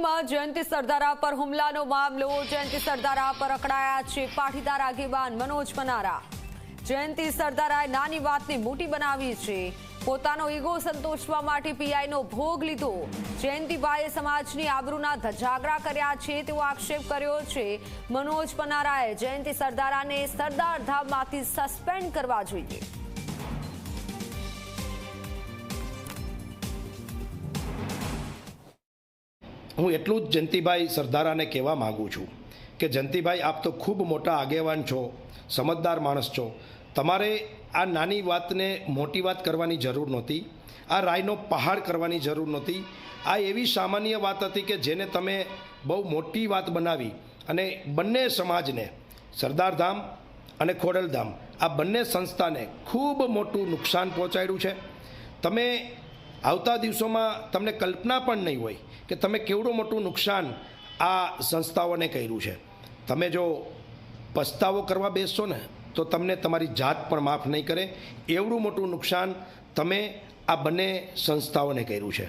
સુરતમાં જયંતિ સરદારા પર હુમલાનો મામલો। જયંતિ સરદારા પર અકળાયા છે પાટીદાર આગેવાન મનોજ પનારા। જયંતિ સરદારાએ નાની વાતને મોટી બનાવી છે। પોતાનો ઈગો સંતોષવા માટે પીઆઈનો ભોગ લીધો। જયંતિભાઈએ સમાજની આબરૂના ધજાગરા કર્યા છે તેવો આક્ષેપ કર્યો છે। મનોજ પનારાએ જયંતિ સરદારાને સરદારધામમાંથી સસ્પેન્ડ કરવા જોઈએ। હું એટલું જ જયંતિભાઈ સરદારાને કહેવા માગું છું કે જયંતિભાઈ, આપ તો ખૂબ મોટા આગેવાન છો, સમજદાર માણસ છો। તમારે આ નાની વાતને મોટી વાત કરવાની જરૂર નહોતી, આ રાયનો પહાડ કરવાની જરૂર નહોતી। આ એવી સામાન્ય વાત હતી કે જેને તમે બહુ મોટી વાત બનાવી અને બંને સમાજને, સરદારધામ અને ખોડલધામ, આ બંને સંસ્થાને ખૂબ મોટું નુકસાન પહોંચાડ્યું છે। તમે આવતા દિવસોમાં તમને કલ્પના પણ નહીં હોય કે તમે કેવડું મોટું નુકસાન આ સંસ્થાઓને કર્યું છે। તમે જો પસ્તાવો કરવા બેસશો ને તો તમને તમારી જાત પણ માફ નહીં કરે, એવડું મોટું નુકસાન તમે આ બંને સંસ્થાઓને કર્યું છે।